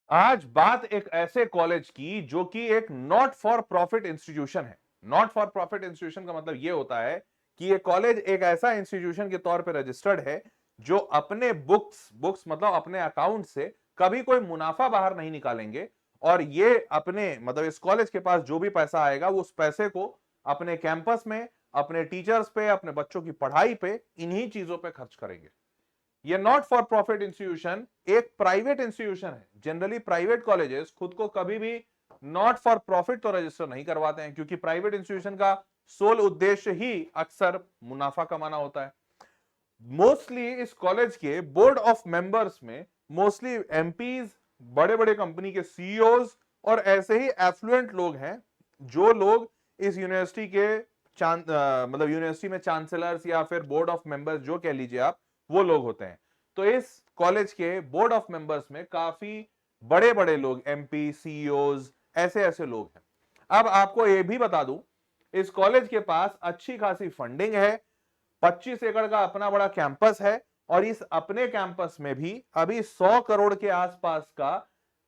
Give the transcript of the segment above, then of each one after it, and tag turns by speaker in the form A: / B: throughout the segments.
A: आज बात एक ऐसे कॉलेज की जो कि एक नॉट फॉर प्रॉफिट इंस्टीट्यूशन है। नॉट फॉर प्रॉफिट इंस्टीट्यूशन का मतलब यह होता है कि ये कॉलेज एक ऐसा इंस्टीट्यूशन के तौर पर रजिस्टर्ड है जो अपने बुक्स बुक्स मतलब अपने अकाउंट से कभी कोई मुनाफा बाहर नहीं निकालेंगे। और ये अपने मतलब इस कॉलेज के पास जो भी पैसा आएगा वो उस पैसे को अपने कैंपस में, अपने टीचर्स पे, अपने बच्चों की पढ़ाई पे, इन्हीं चीजों पे खर्च करेंगे। ये नॉट फॉर प्रॉफिट इंस्टीट्यूशन एक प्राइवेट इंस्टीट्यूशन है। जनरली प्राइवेट कॉलेजेस खुद को कभी भी नॉट फॉर प्रॉफिट तो रजिस्टर नहीं करवाते हैं, क्योंकि प्राइवेट इंस्टीट्यूशन का सोल उद्देश्य ही अक्सर मुनाफा कमाना होता है। मोस्टली इस कॉलेज के बोर्ड ऑफ मेंबर्स में मोस्टली एमपीज, बड़े बड़े कंपनी के सीईओज और ऐसे ही एफ्लुएंट लोग हैं, जो लोग इस यूनिवर्सिटी के मतलब यूनिवर्सिटी में चांसलर्स या फिर बोर्ड ऑफ मेंबर्स जो कह लीजिए आप, वो लोग होते हैं। तो इस कॉलेज के बोर्ड ऑफ मेंबर्स में काफी बड़े बड़े लोग, एमपी, सीईओज, ऐसे ऐसे लोग हैं। अब आपको यह भी बता दूं, इस कॉलेज के पास अच्छी खासी फंडिंग है, 25 एकड़ का अपना बड़ा कैंपस है, और इस अपने कैंपस में भी अभी 100 करोड़ के आसपास का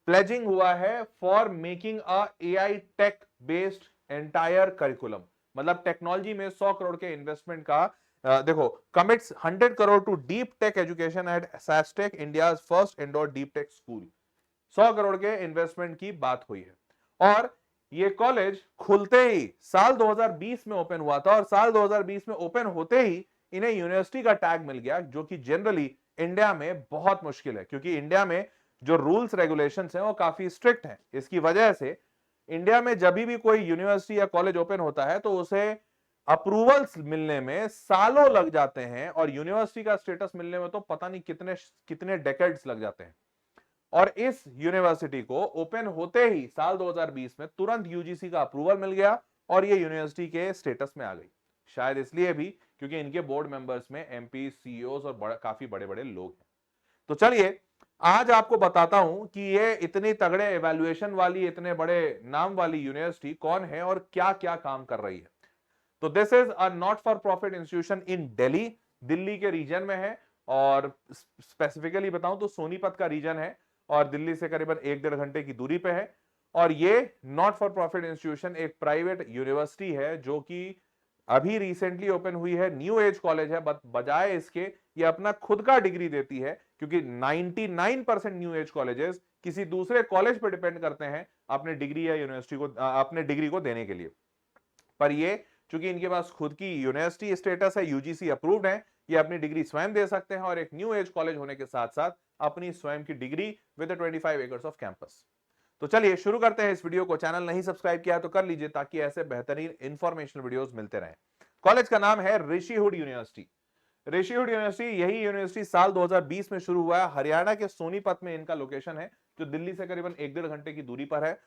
A: प्लेजिंग हुआ है for making a AI tech based entire curriculum. मतलब टेक्नोलॉजी में 100 करोड़ के इन्वेस्टमेंट का देखो, commits 100 crore to deep tech education at Sastech, India first indoor deep tech school. 100 crore के इन्वेस्टमेंट की बात हुई है। और ये कॉलेज खुलते ही साल 2020 में ओपन हुआ था, और साल 2020 में ओपन होते ही इन्हें यूनिवर्सिटी का टैग मिल गया, जो कि जनरली इंडिया में बहुत मुश्किल है, क्योंकि इंडिया में जो रूल्स रेगुलेशंस हैं वो काफी स्ट्रिक्ट हैं। इसकी वजह से इंडिया में जब भी कोई यूनिवर्सिटी या कॉलेज ओपन होता है तो उसे अप्रूवल्स मिलने में सालों लग जाते हैं, और यूनिवर्सिटी का स्टेटस मिलने में तो पता नहीं कितने कितने डेकेड्स लग जाते हैं। और इस यूनिवर्सिटी को ओपन होते ही साल 2020 में तुरंत यूजीसी का अप्रूवल मिल गया, और ये यूनिवर्सिटी के स्टेटस में आ गई। शायद इसलिए भी क्योंकि इनके बोर्ड मेंबर्स में एमपी, सीईओज और काफी बड़े बड़े लोग हैं। तो चलिए आज आपको बताता हूं कि ये इतनी तगड़े एवेल्युएशन वाली, इतने बड़े नाम वाली यूनिवर्सिटी कौन है और क्या क्या काम कर रही है। तो this is a not for profit institution इन दिल्ली, दिल्ली के रीजन में है। और स्पेसिफिकली बताऊं तो सोनीपत का रीजन है, और दिल्ली से करीबन 1-1.5 घंटे की दूरी पे है। और ये नॉट फॉर प्रॉफिट इंस्टीट्यूशन एक प्राइवेट यूनिवर्सिटी है जो कि अभी रिसेंटली ओपन हुई है, न्यू एज कॉलेज है। बजाय इसके ये अपना खुद का डिग्री देती है, क्योंकि 99% न्यू एज कॉलेजेस किसी दूसरे कॉलेज पर डिपेंड करते हैं अपने डिग्री या यूनिवर्सिटी को, अपने डिग्री को देने के लिए। पर ये चूंकि इनके पास खुद की यूनिवर्सिटी स्टेटस है, यूजीसी अप्रूव्ड है, ये अपनी डिग्री स्वयं दे सकते हैं, और एक न्यू एज कॉलेज होने के साथ साथ अपनी स्वयं की degree with 25 acres off campus. तो चलिए शुरू करते हैं इस वीडियो को। चैनल नहीं सब्सक्राइब किया तो कर लीजिए, ताकि ऐसे बेहतरीन इंफॉर्मेशनल वीडियोस मिलते रहें। कॉलेज का नाम है ऋषिहुड यूनिवर्सिटी। ऋषिहुड यूनिवर्सिटी, यही यूनिवर्सिटी साल 2020 में शुरू हुआ है। हरियाणा के सोनीपत में इनका लोकेशन है, जो दिल्ली से करीबन 1-1.5 घंटे की दूरी पर है।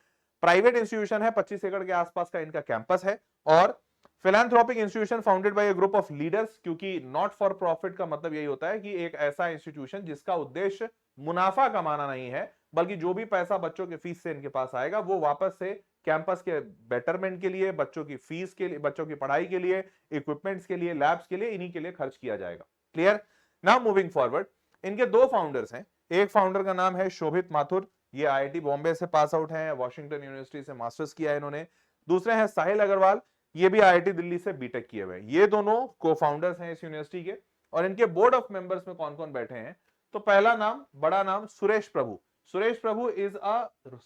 A: प्राइवेट इंस्टीट्यूशन है, 25 एकड़ के आसपास का इनका कैंपस है। और philanthropic institution founded by A group of leaders, क्योंकि नॉट फॉर प्रॉफिट का मतलब यही होता है कि एक ऐसा इंस्टीट्यूशन जिसका उद्देश्य मुनाफा कमाना नहीं है, बल्कि जो भी पैसा बच्चों के फीस से इनके पास आएगा वो वापस से कैंपस के बेटरमेंट के लिए, बच्चों की फीस के लिए, बच्चों की पढ़ाई के लिए, इक्विपमेंट्स के लिए, लैब्स के लिए, इन्हीं के लिए खर्च किया जाएगा। क्लियर? नाउ मूविंग फॉरवर्ड, इनके दो फाउंडर्स हैं। एक फाउंडर का नाम है शोभित माथुर, ये आईआईटी बॉम्बे से पास आउट हैं, वॉशिंगटन यूनिवर्सिटी से मास्टर्स किया है इन्होंने। दूसरे हैं साहिल अग्रवाल, ये भी आईआईटी दिल्ली से बीटेक किए हुए हैं। ये दोनों को फाउंडर्स हैं इस यूनिवर्सिटी के। और इनके बोर्ड ऑफ मेंबर्स में कौन कौन बैठे हैं, तो पहला नाम, बड़ा नाम, Suresh Prabhu. Suresh Prabhu is a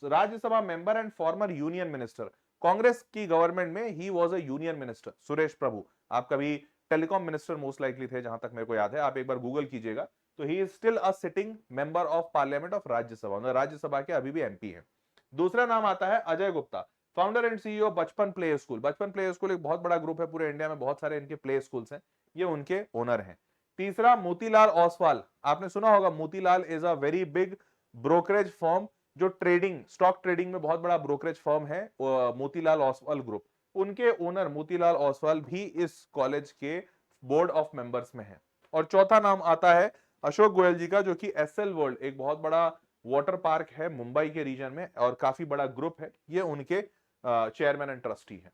A: Rajya Sabha member and former union minister. Congress की गवर्नमेंट में ही was a union minister Suresh Prabhu. आप कभी टेलीकॉम मिनिस्टर मोस्ट लाइकली थे, जहां तक मेरे को याद है, आप एक बार गूगल कीजिएगा। तो he is still a sitting member of parliament of Rajya Sabha, मतलब राज्यसभा के अभी भी एमपी है। दूसरा नाम आता है Ajay Gupta, founder and CEO बचपन प्ले स्कूल। बचपन प्ले स्कूल एक बहुत बड़ा ग्रुप है, पूरे इंडिया में बहुत सारे इनके प्ले स्कूल्स हैं, ये उनके ओनर हैं। तीसरा मोतीलाल ओसवाल, आपने सुना होगा, Motilal is a very big brokerage firm, जो ट्रेडिंग, स्टॉक ट्रेडिंग में बहुत बड़ा ब्रोकरेज फर्म है, मोतीलाल ओसवाल ग्रुप। उनके ओनर मोतीलाल ओसवाल भी इस कॉलेज के बोर्ड ऑफ मेंबर्स में है। और चौथा नाम आता है अशोक गोयल जी का, जो कि एसएल वर्ल्ड, एक बहुत बड़ा वाटर पार्क है मुंबई के रीजन में और काफी बड़ा ग्रुप है, ये उनके चेयरमैन एंड ट्रस्टी हैं।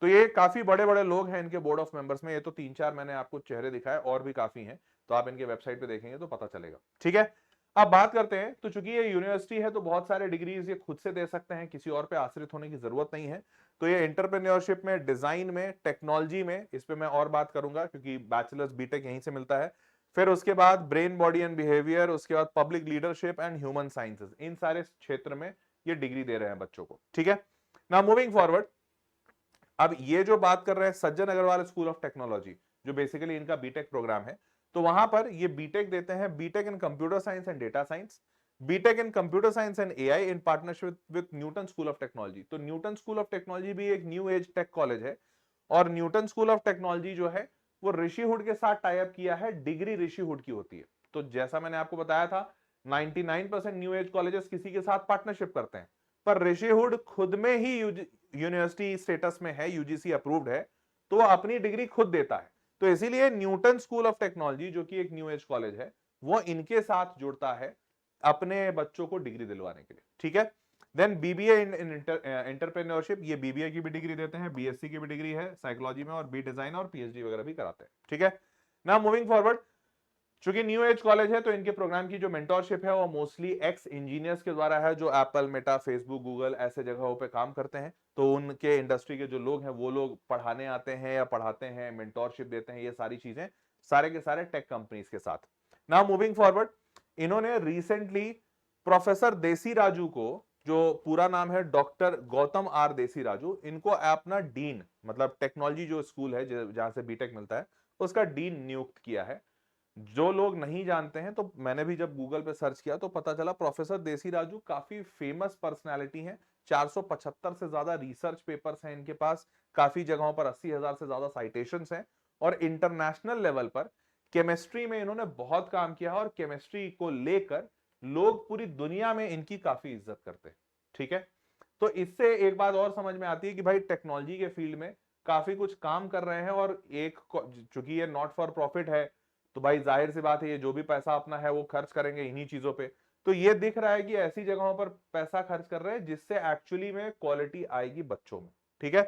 A: तो ये काफी बड़े बड़े लोग हैं इनके बोर्ड ऑफ मेंबर्स में। ये तो 3-4 मैंने आपको चेहरे दिखाए, और भी काफी हैं, तो आप इनके वेबसाइट पे देखेंगे तो पता चलेगा। ठीक है, अब बात करते हैं, तो चूंकि ये यूनिवर्सिटी है तो बहुत सारे डिग्रीज ये खुद से दे सकते हैं, किसी और पे आश्रित होने की जरूरत नहीं है। तो ये एंटरप्रेन्योरशिप में, डिजाइन में, टेक्नोलॉजी में, इस पे मैं और बात करूंगा क्योंकि बैचलर्स बीटेक यहीं से मिलता है। फिर उसके बाद ब्रेन बॉडी एंड बिहेवियर, उसके बाद public leadership and human sciences, इन सारे क्षेत्र में ये डिग्री दे रहे हैं बच्चों को। ठीक है, नाउ मूविंग फॉरवर्ड, अब ये जो बात कर रहे हैं Sajjan Agarwal school of technology, जो बेसिकली इनका बीटेक प्रोग्राम है, तो वहां पर ये बीटेक देते हैं, BTech in computer science and data science, BTech in computer science and AI in partnership with Newton school of technology. तो न्यूटन स्कूल ऑफ टेक्नोलॉजी भी एक न्यू एज टेक कॉलेज है, और न्यूटन स्कूल ऑफ टेक्नोलॉजी जो है वो ऋषिहुड के साथ टाई अप किया है, डिग्री ऋषिहुड की होती है। तो जैसा मैंने आपको बताया था, 99% न्यू एज कॉलेजेस किसी के साथ पार्टनरशिप करते हैं, पर ऋषिहुड खुद में ही यूनिवर्सिटी स्टेटस में है, यूजीसी अप्रूव्ड है, तो वो अपनी डिग्री खुद देता है। तो इसीलिए न्यूटन स्कूल ऑफ टेक्नोलॉजी, जो कि एक न्यू एज कॉलेज है, वो इनके साथ जुड़ता है अपने बच्चों को डिग्री दिलवाने के लिए। ठीक है, देन बीबीए इन एंटरप्रेन्योरशिप, ये बीबीए की भी डिग्री देते हैं, बीएससी की भी डिग्री है साइकोलॉजी में, और बी डिजाइन और पीएचडी वगैरह भी कराते हैं। ठीक है, नाउ मूविंग फॉरवर्ड, चूंकि न्यू एज कॉलेज है तो इनके प्रोग्राम की जो मेंटोरशिप है वो मोस्टली एक्स इंजीनियर्स के द्वारा है, जो एप्पल, मेटा, फेसबुक, गूगल ऐसे जगहों पे काम करते हैं। तो उनके इंडस्ट्री के जो लोग हैं वो लोग पढ़ाने आते हैं या पढ़ाते हैं, मेंटोरशिप देते हैं, ये सारी चीजें सारे के सारे टेक कंपनीज के साथ। नाउ मूविंग फॉरवर्ड, इन्होंने रिसेंटली प्रोफेसर देसी राजू को, जो पूरा नाम है डॉक्टर गौतम आर देसी राजू, इनको अपना डीन, मतलब टेक्नोलॉजी जो स्कूल है जहां से बीटेक मिलता है उसका डीन नियुक्त किया है। जो लोग नहीं जानते हैं, तो मैंने भी जब गूगल पे सर्च किया तो पता चला प्रोफेसर देसी राजू काफी फेमस पर्सनालिटी हैं, 475 से ज्यादा रिसर्च पेपर्स हैं इनके पास, काफी जगहों पर 80,000 से ज्यादा साइटेशंस हैं, और इंटरनेशनल लेवल पर केमिस्ट्री में इन्होंने बहुत काम किया है, और केमिस्ट्री को लेकर लोग पूरी दुनिया में इनकी काफी इज्जत करते हैं। ठीक है, तो इससे एक बात और समझ में आती है कि भाई टेक्नोलॉजी के फील्ड में काफी कुछ काम कर रहे हैं, और एक चूंकि ये नॉट फॉर प्रॉफिट है, तो भाई जाहिर सी बात है ये जो भी पैसा अपना है वो खर्च करेंगे इन्हीं चीजों पे। तो ये दिख रहा है कि ऐसी जगहों पर पैसा खर्च कर रहे हैं जिससे एक्चुअली में क्वालिटी आएगी बच्चों में। ठीक है,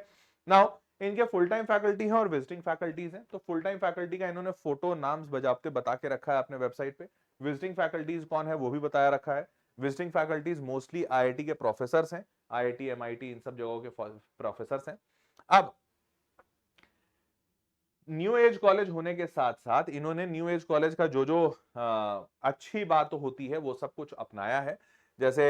A: नाउ इनके फुल टाइम फैकल्टी हैं और विजिटिंग फैकल्टीज हैं। तो फुल टाइम फैकल्टी का इन्होंने फोटो, नाम्स, बजाबते बता के रखा है अपने वेबसाइट पे। विजिटिंग फैकल्टीज कौन है वो भी बताया रखा है। विजिटिंग फैकल्टीज मोस्टली आईआईटी के प्रोफेसर हैं, आईआईटी, एमआईटी, इन सब जगहों के प्रोफेसर हैं। अब न्यू एज कॉलेज होने के साथ साथ इन्होंने न्यू एज कॉलेज का जो जो अच्छी बात होती है वो सब कुछ अपनाया है। जैसे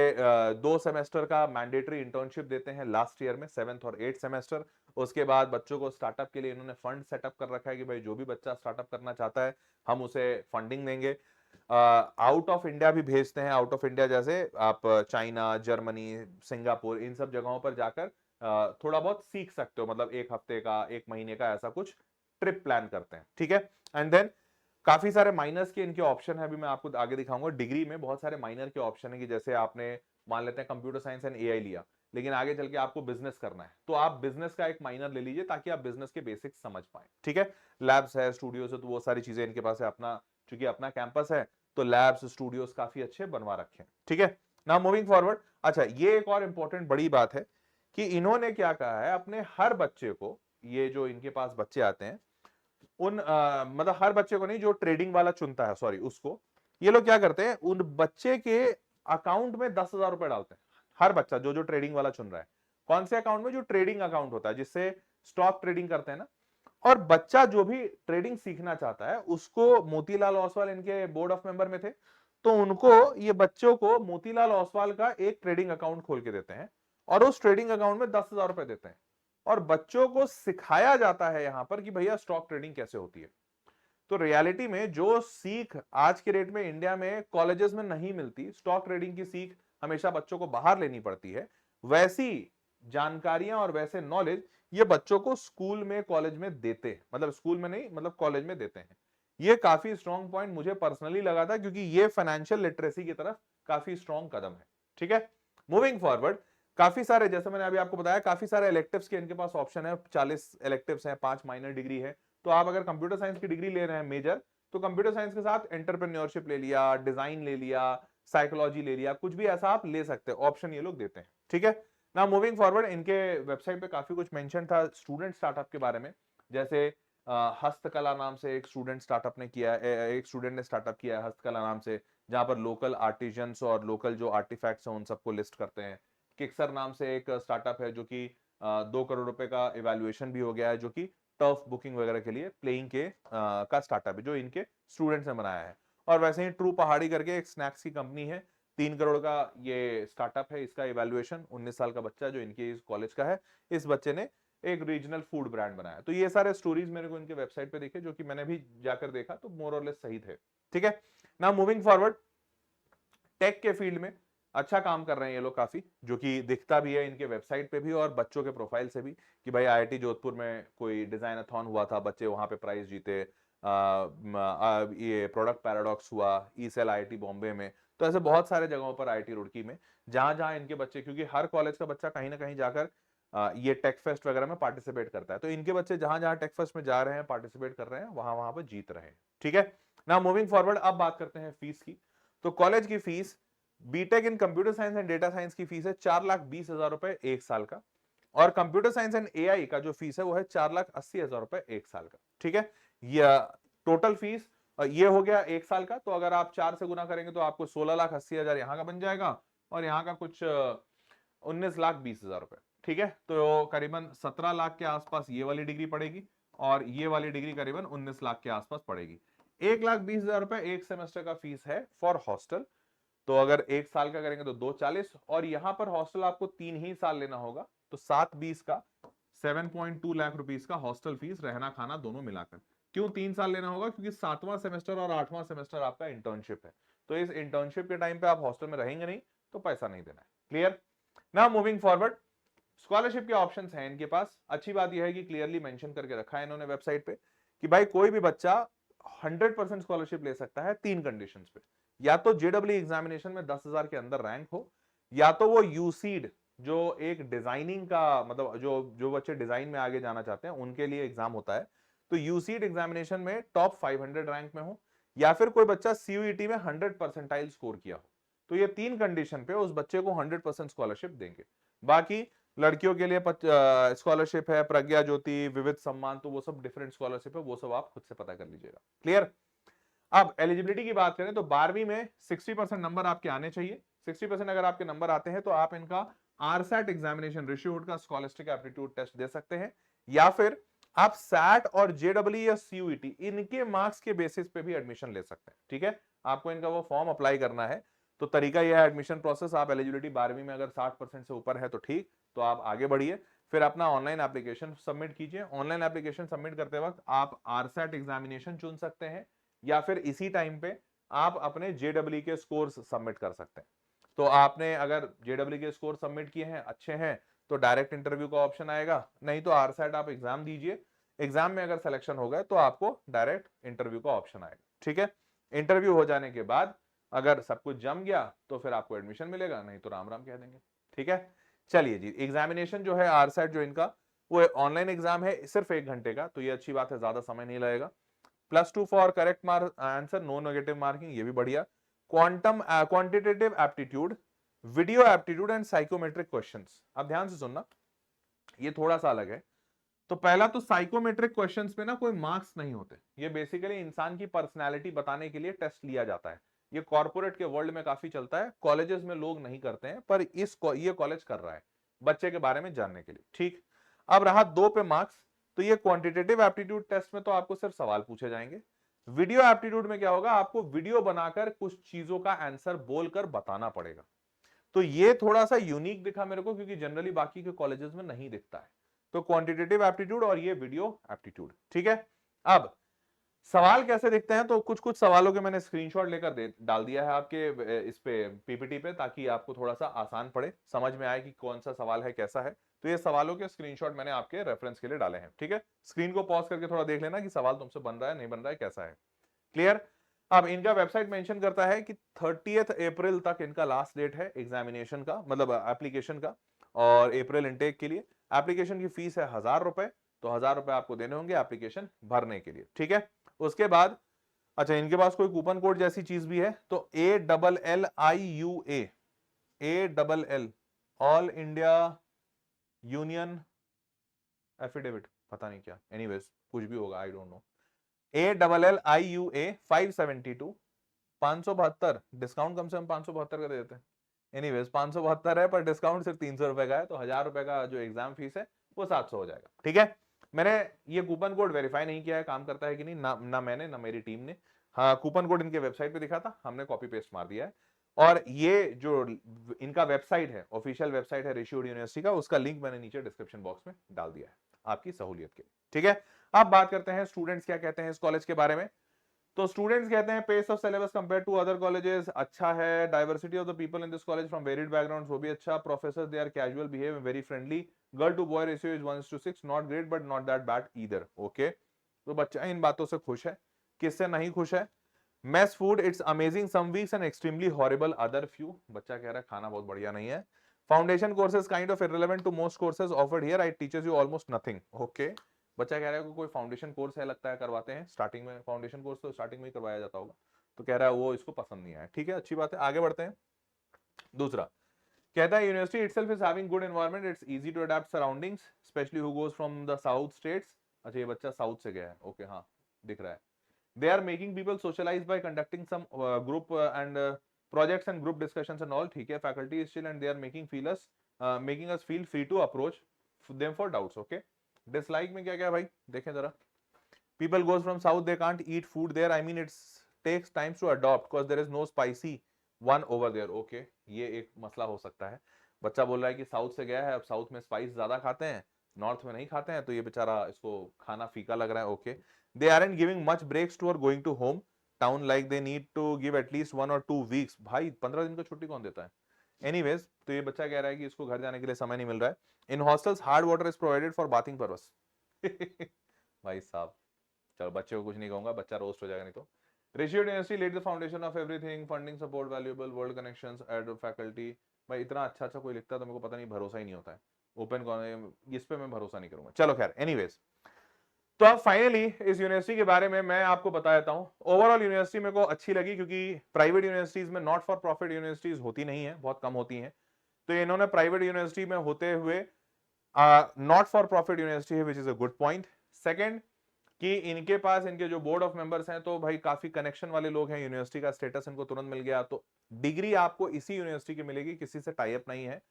A: 2 सेमेस्टर का मैंडेटरी इंटर्नशिप देते हैं लास्ट ईयर में, 7th और 8th सेमेस्टर। उसके बाद बच्चों को स्टार्टअप के लिए इन्होंने फंड सेटअप कर रखा है कि भाई जो भी बच्चा स्टार्टअप करना चाहता है हम उसे फंडिंग देंगे। आउट ऑफ इंडिया भी भेजते हैं, आउट ऑफ इंडिया जैसे आप चाइना, जर्मनी, सिंगापुर, इन सब जगहों पर जाकर थोड़ा बहुत सीख सकते हो, मतलब 1 हफ्ते का, 1 महीने का ऐसा कुछ ट्रिप प्लान करते हैं। ठीक है, एंड देन काफी सारे माइनर्स के इनके ऑप्शन है, अभी मैं आपको आगे दिखाऊंगा। डिग्री में बहुत सारे माइनर के ऑप्शन है कि जैसे आपने मान लेते हैं कंप्यूटर साइंस एंड एआई लिया, लेकिन आगे चल के आपको बिजनेस करना है, तो आप बिजनेस का एक माइनर ले लीजिए ताकि आप बिजनेस के बेसिक्स समझ पाए। ठीक है, लैब्स है, स्टूडियोज है, तो वो सारी चीजें इनके पास है अपना, चूंकि अपना कैंपस है तो लैब्स, स्टूडियोज काफी अच्छे बनवा रखे हैं। ठीक है, नाउ मूविंग फॉरवर्ड, अच्छा ये एक और इंपॉर्टेंट बड़ी बात है कि इन्होंने क्या कहा है अपने हर बच्चे को, ये जो इनके पास बच्चे आते हैं उन मतलब हर बच्चे को नहीं, जो ट्रेडिंग वाला चुनता है, सॉरी, उसको ये लोग क्या करते हैं, उन बच्चे के अकाउंट में 10,000 रुपए डालते हैं। हर बच्चा जो जो ट्रेडिंग वाला चुन रहा है, कौन से अकाउंट में, जो ट्रेडिंग अकाउंट होता है जिससे स्टॉक ट्रेडिंग करते हैं ना। और बच्चा जो भी ट्रेडिंग सीखना चाहता है उसको, मोतीलाल ओसवाल इनके बोर्ड ऑफ मेंबर में थे, तो उनको, ये बच्चों को मोतीलाल ओसवाल का एक ट्रेडिंग अकाउंट खोल के देते हैं, और उस ट्रेडिंग अकाउंट में 10,000 रुपए देते हैं, और बच्चों को सिखाया जाता है यहां पर कि भैया स्टॉक ट्रेडिंग कैसे होती है। तो रियलिटी में जो सीख आज के डेट में इंडिया में कॉलेजेस में नहीं मिलती, स्टॉक ट्रेडिंग की सीख हमेशा बच्चों को बाहर लेनी पड़ती है, वैसी जानकारियां और वैसे नॉलेज ये बच्चों को स्कूल में, कॉलेज में देते हैं, मतलब स्कूल में नहीं, मतलब कॉलेज में देते हैं। ये काफी स्ट्रॉन्ग पॉइंट मुझे पर्सनली लगा था, क्योंकि ये फाइनेंशियल लिटरेसी की तरफ काफी स्ट्रॉन्ग कदम है। ठीक है, मूविंग फॉरवर्ड, काफी सारे, जैसे मैंने अभी आपको बताया, काफी सारे इलेक्टिव्स के इनके पास ऑप्शन है, 40 इलेक्टिव्स हैं, 5 माइनर डिग्री है। तो आप अगर कंप्यूटर साइंस की डिग्री ले रहे हैं मेजर, तो कंप्यूटर साइंस के साथ एंटरप्रेन्योरशिप ले लिया, डिजाइन ले लिया, साइकोलॉजी ले लिया, कुछ भी ऐसा आप ले सकते हैं, ऑप्शन ये लोग देते हैं। ठीक है, ना मूविंग फॉरवर्ड, इनके वेबसाइट पे काफी कुछ मेंशन था स्टूडेंट स्टार्टअप के बारे में। जैसे हस्तकला नाम से एक स्टूडेंट स्टार्टअप ने किया, एक स्टूडेंट ने स्टार्टअप किया है हस्तकला नाम से, जहां पर लोकल आर्टिजन्स और लोकल जो आर्टिफैक्ट्स हैं उन सबको लिस्ट करते हैं। किक्सर नाम से एक स्टार्टअप है जो कि 2 करोड़ रुपए का इवैल्यूएशन भी हो गया है, जो कि टर्फ बुकिंग वगैरह के लिए प्लेइंग के का स्टार्टअप है जो इनके स्टूडेंट्स ने बनाया है। और वैसे ही ट्रू पहाड़ी करके एक स्नैक्स की कंपनी है, 3 करोड़ का ये स्टार्टअप है, इसका इवैल्यूएशन, 19 साल का बच्चा जो इनके इस कॉलेज का है, इस बच्चे ने एक रीजनल फूड ब्रांड बनाया। तो ये सारे स्टोरीज मेरे को इनके वेबसाइट पे दिखे, जो कि मैंने भी जाकर देखा तो मोर और लेस सही थे। ठीक है, नाउ मूविंग फॉरवर्ड, टेक के फील्ड में अच्छा काम कर रहे हैं ये लोग काफी, जो कि दिखता भी है इनके वेबसाइट पे भी और बच्चों के प्रोफाइल से भी कि भाई आईआईटी जोधपुर में कोई डिजाइन अथॉन हुआ था, बच्चे वहां पे प्राइज जीते। ये प्रोडक्ट पैराडॉक्स हुआ, ई सेल आईआईटी बॉम्बे में, तो ऐसे बहुत सारे जगहों पर आईआईटी रुड़की में जहां जहां इनके बच्चे, क्योंकि हर कॉलेज का बच्चा कहीं ना कहीं जाकर ये टेक फेस्ट वगैरह में पार्टिसिपेट करता है, तो इनके बच्चे जहां जहां टेक फेस्ट में जा रहे हैं, पार्टिसिपेट कर रहे हैं, वहां वहां पर जीत रहे हैं। ठीक है, ना मूविंग फॉरवर्ड, अब बात करते हैं फीस की। तो कॉलेज की fees BTech in computer science and data science की फीस है 4,20,000 रुपए एक साल का, और कंप्यूटर साइंस एंड एआई का जो फीस है वो है 4,80,000 रुपए एक साल का। ठीक है, यह टोटल फीस ये हो गया एक साल का। तो अगर आप 4 से गुना करेंगे तो आपको 16,80,000 यहाँ का बन जाएगा, और यहाँ का कुछ 19,20,000 रुपए। ठीक है, तो करीबन 17 लाख के आसपास ये वाली डिग्री पड़ेगी, और ये वाली डिग्री करीबन 19 लाख के आसपास पड़ेगी। 1,20,000 रुपए एक सेमेस्टर का फीस है फॉर हॉस्टल। तो अगर एक साल का करेंगे तो 2,40, और यहां पर हॉस्टल आपको 3 ही साल लेना होगा, तो 7,20 का 7.2 लाख रुपीस का हॉस्टल फीस, रहना खाना दोनों मिलाकर। क्यों 3 साल लेना होगा? क्योंकि 7वां सेमेस्टर और 8वां सेमेस्टर आपका इंटर्नशिप है, तो इस इंटर्नशिप के टाइम पे आप हॉस्टल में रहेंगे नहीं, तो पैसा नहीं देना है। Clear? Now moving forward, scholarship के ऑप्शंस हैं इनके पास। अच्छी बात यह है कि क्लियरली मेंशन करके रखा है इन्होंने वेबसाइट पे कि भाई कोई भी बच्चा 100% स्कॉलरशिप ले सकता है 3 कंडीशंस पे। या तो जेडब्ल्यू एग्जामिनेशन में 10,000 के अंदर रैंक हो, या तो वो यूसीड जो एक डिजाइनिंग का मतलब जो जो बच्चे डिजाइन में आगे जाना चाहते हैं उनके लिए एग्जाम होता है, तो यूसीड एग्जामिनेशन में टॉप 500 रैंक में हो, या फिर कोई बच्चा सीयूईटी में 100 परसेंटाइल स्कोर किया हो। तो ये 3 कंडीशन पे उस बच्चे को 100% स्कॉलरशिप देंगे। बाकी लड़कियों के लिए स्कॉलरशिप है, प्रज्ञा ज्योति, विविध सम्मान, तो वो सब डिफरेंट स्कॉलरशिप है, वो सब आप खुद से पता कर लीजिएगा। क्लियर? अब एलिजिबिलिटी की बात करें तो 12वीं में 60% नंबर आपके आने चाहिए। 60% अगर आपके नंबर आते हैं तो आप इनका आरसैट एग्जामिनेशन, ऋषिवुड का स्कॉलस्टिक एप्टीट्यूड टेस्ट दे सकते हैं, या फिर आप सैट और जेडब्ल्यू या सीयूईटी इनके मार्क्स के बेसिस पे भी एडमिशन ले सकते हैं। ठीक है, आपको इनका वो फॉर्म अप्लाई करना है। तो तरीका यह है एडमिशन प्रोसेस, आप एलिजिबिलिटी 12वीं में अगर 60% से ऊपर है तो ठीक, तो आप आगे बढ़िए, फिर अपना ऑनलाइन एप्लीकेशन सबमिट कीजिए। ऑनलाइन एप्लीकेशन सबमिट करते वक्त आप आरसैट एग्जामिनेशन चुन सकते हैं, या फिर इसी टाइम पे आप अपने जेडब्ल्यू के स्कोर्स सबमिट कर सकते हैं। तो आपने अगर जेडब्ल्यू के स्कोर सबमिट किए हैं, अच्छे हैं, तो डायरेक्ट इंटरव्यू का ऑप्शन आएगा, नहीं तो आरसैट आप एग्जाम दीजिए, एग्जाम में अगर सिलेक्शन हो गए तो आपको डायरेक्ट इंटरव्यू का ऑप्शन आएगा। ठीक है, इंटरव्यू हो जाने के बाद अगर सब कुछ जम गया तो फिर आपको एडमिशन मिलेगा, नहीं तो राम राम कह देंगे। ठीक है, चलिए जी, एग्जामिनेशन जो है आरसैट जो इनका वो ऑनलाइन एग्जाम है, सिर्फ 1 घंटे का, तो ये अच्छी बात है, ज्यादा समय नहीं लगेगा। +2 for correct answer, no negative marking, ये भी बढ़िया। Quantum quantitative aptitude, video aptitude and psychometric questions. अब ध्यान से सुनना, ये थोड़ा सा अलग है। तो पहला तो साइकोमेट्रिक क्वेश्चंस पे ना कोई मार्क्स नहीं होते, ये बेसिकली इंसान की पर्सनालिटी बताने के लिए टेस्ट लिया जाता है। ये कॉर्पोरेट के वर्ल्ड में काफी चलता है, कॉलेजेस में लोग नहीं करते हैं, पर ये कॉलेज कर रहा है बच्चे के बारे में जानने के लिए। ठीक, अब रहा 2 पे मार्क्स, तो ये क्वांटिटेटिव एप्टीट्यूड टेस्ट में तो आपको सिर्फ सवाल पूछे जाएंगे। वीडियो एप्टीट्यूड में क्या होगा, आपको वीडियो बनाकर कुछ चीजों का आंसर बोलकर बताना पड़ेगा। तो ये थोड़ा सा यूनिक दिखा मेरे को, क्योंकि जनरली बाकी के कॉलेजेस में नहीं दिखता है। तो क्वांटिटेटिव एप्टीट्यूड और ये वीडियो एप्टीट्यूड। ठीक है, अब सवाल कैसे दिखते हैं, तो कुछ कुछ सवालों के मैंने स्क्रीनशॉट लेकर डाल दिया है आपके इस पे पीपीटी पे, ताकि आपको थोड़ा सा आसान पड़े, समझ में आए कि कौन सा सवाल है, कैसा है। तो ये सवालों के स्क्रीनशॉट मैंने आपके रेफरेंस के लिए डाले हैं। ठीक है, स्क्रीन को पॉज करके थोड़ा देख लेना कि सवाल तुमसे बन रहा है, नहीं बन रहा है, कैसा है। क्लियर? अब इनका वेबसाइट मेंशन करता है कि 30 अप्रैल तक इनका लास्ट डेट है एग्जामिनेशन का, मतलब एप्लीकेशन का, और अप्रैल इनटेक के लिए एप्लीकेशन की फीस है 1,000 रुपए। तो 1,000 रुपए आपको देने होंगे एप्लीकेशन भरने के लिए। ठीक है, उसके बाद अच्छा, इनके पास कोई कूपन कोड जैसी चीज भी है, तो ALLIUA all India union affidavit, पता नहीं क्या, एनीवेज कुछ भी होगा, I don't know. ALLIUA 572 572 discount कम से कम 572 का दे देते हैं। एनीवेज 572 है पर डिस्काउंट सिर्फ 300 रुपए का है, तो 1000 रुपए का जो एग्जाम फीस है वो 700 हो जाएगा। ठीक है, मैंने ये कूपन कोड वेरीफाई नहीं किया है काम करता है कि नहीं, ना मैंने ना मेरी टीम ने। हाँ, कूपन कोड इनके वेबसाइट पे दिखा था, हमने कॉपी पेस्ट मार दिया है। और ये जो इनका वेबसाइट है, ऑफिशियल वेबसाइट है रिशियोड यूनिवर्सिटी का, उसका लिंक मैंने नीचे डिस्क्रिप्शन बॉक्स में डाल दिया है आपकी सहूलियत के लिए। ठीक है, अब बात करते हैं स्टूडेंट्स क्या कहते हैं इस कॉलेज के बारे में। तो स्टूडेंट्स कहते हैं pace of syllabus compare to other colleges अच्छा है, diversity of the people in this college from varied backgrounds वो भी अच्छा, professor they are casual behave very friendly, girl to boy ratio is 1:6, not great but not that bad either. Okay, तो बच्चा इन बातों से खुश है, किससे नहीं खुश है? Mess food it's amazing some weeks and extremely horrible other few, बच्चा कह रहा है खाना बहुत बढ़िया नहीं है। Foundation courses kind of irrelevant to most courses offered here, I teachers you almost nothing. Okay, बच्चा कह रहा है कि कोई फाउंडेशन कोर्स है लगता है करवाते हैं स्टार्टिंग में, फाउंडेशन कोर्स तो स्टार्टिंग में ही करवाया जाता होगा, तो कह रहा है वो इसको पसंद नहीं आया। ठीक है, अच्छी बात है, आगे बढ़ते हैं। दूसरा कहता है university itself is having good environment, it's easy to adapt surroundings specially who goes from the south states. अच्छा, ये बच्चा साउथ से गया है, ओके हाँ दिख रहा है। They are making people socialise by conducting some group and projects and group discussions and all, ठीक है, faculty is chill and they are making us feel free to approach them for doubts. okay, dislike में क्या क्या भाई देखें जरा। people goes from south, they can't eat food there, I mean it takes times to adopt because there is no spicy one over there. okay, ये एक मसला हो सकता है। बच्चा बोल रहा है कि साउथ से गया है, अब साउथ में स्पाइस ज्यादा खाते हैं, नॉर्थ में नहीं खाते हैं, तो ये बेचारा इसको खाना फीका लग रहा है। Okay, they aren't giving much breaks to or going to home town like they need to give at least 1 or 2 weeks. भाई 15 दिन का छुट्टी कौन देता है? एनीवेज, तो ये बच्चा कह रहा है कि इसको घर जाने के लिए समय नहीं मिल रहा है। इन hostels hard water is provided for bathing purpose. भाई साहब, चलो बच्चे को कुछ नहीं कहूंगा, बच्चा रोस्ट हो जाएगा नहीं तो। Rishihood university led the foundation of everything, funding support valuable world connections and faculty. भाई इतना अच्छा अच्छा कोई लिखता तो मेरे को पता नहीं, भरोसा ही नहीं होता है। ओपन इस पे मैं भरोसा नहीं करूंगा। चलो खैर, एनीवेज, तो अब फाइनली इस यूनिवर्सिटी के बारे में मैं आपको बता देता हूं। ओवरऑल यूनिवर्सिटी मेरे को अच्छी लगी क्योंकि प्राइवेट यूनिवर्सिटीज में नॉट फॉर प्रॉफिट यूनिवर्सिटीज होती नहीं है, बहुत कम होती हैं। तो इन्होंने प्राइवेट यूनिवर्सिटी में होते हुए नॉट फॉर प्रॉफिट यूनिवर्सिटी है, which is a good point. Second, कि इनके पास इनके जो बोर्ड ऑफ मेंबर्स हैं तो भाई काफी कनेक्शन वाले लोग हैं, यूनिवर्सिटी का स्टेटस इनको तुरंत मिल गया, तो डिग्री आपको इसी यूनिवर्सिटी की मिलेगी, किसी से टाई अप नहीं है।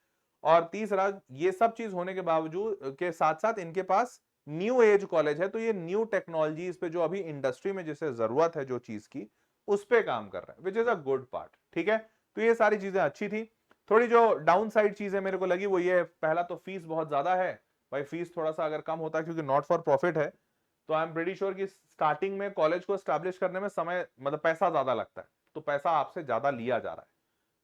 A: और तीसरा, ये सब चीज होने के बावजूद के साथ साथ इनके पास न्यू एज कॉलेज है, तो ये न्यू टेक्नोलॉजीज पे जो अभी इंडस्ट्री में जिसे जरूरत है जो चीज की, उस पे काम कर रहा है, which is a good part. ठीक है, तो ये सारी चीजें अच्छी थी। थोड़ी जो डाउन साइड चीजें मेरे को लगी वो ये, पहला तो फीस बहुत ज्यादा है। भाई फीस थोड़ा सा अगर कम होता है, क्योंकि नॉट फॉर प्रॉफिट है, तो आई एम प्रीटी श्योर कि स्टार्टिंग में कॉलेज को स्टैब्लिश करने में समय, मतलब पैसा ज्यादा लगता है, तो पैसा आपसे ज्यादा लिया जा रहा है।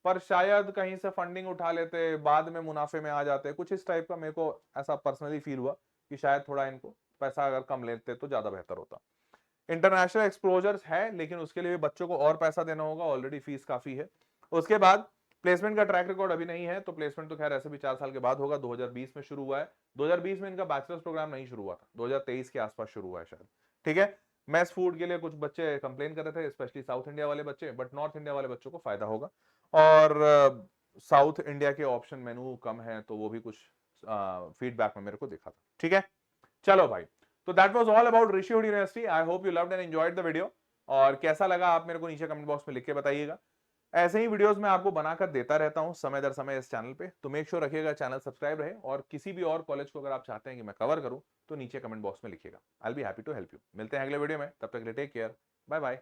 A: पर शायद कहीं से फंडिंग उठा लेते, बाद में मुनाफे में आ जाते, कुछ इस टाइप का मेरे को ऐसा पर्सनली फील हुआ कि शायद थोड़ा इनको पैसा अगर कम लेते तो ज्यादा बेहतर होता। इंटरनेशनल एक्सपोजर्स है, लेकिन उसके लिए बच्चों को और पैसा देना होगा, ऑलरेडी फीस काफी है। उसके बाद प्लेसमेंट का ट्रैक रिकॉर्ड अभी नहीं है, तो प्लेसमेंट तो खैर ऐसे भी 4 साल के बाद होगा। 2020 में शुरू हुआ है, 2020 में इनका बैचलर्स प्रोग्राम नहीं शुरू हुआ था, 2023 के आसपास शुरू हुआ है शायद। ठीक है, मैस फूड के लिए कुछ बच्चे कंप्लेन कर रहे थे, स्पेशली साउथ इंडिया वाले बच्चे, बट नॉर्थ इंडिया वाले बच्चों को फायदा होगा। और साउथ इंडिया के ऑप्शन मेनू कम है, तो वो भी कुछ फीडबैक में मेरे को दिखा था। ठीक है, चलो भाई, तो that was all about Rishihood university. I hope you loved and enjoyed the video. और कैसा लगा आप मेरे को नीचे कमेंट बॉक्स में लिख के बताइएगा। ऐसे ही वीडियोस मैं आपको बनाकर देता रहता हूं समय दर समय इस चैनल पे, तो मेक श्योर रखिएगा चैनल सब्सक्राइब रहे। और किसी भी और कॉलेज को अगर आप चाहते हैं कि मैं कवर करूं, तो नीचे कमेंट बॉक्स में लिखिएगा, I will be happy to help you. मिलते हैं अगले वीडियो में, तब तक के लिए टेक केयर, बाय बाय।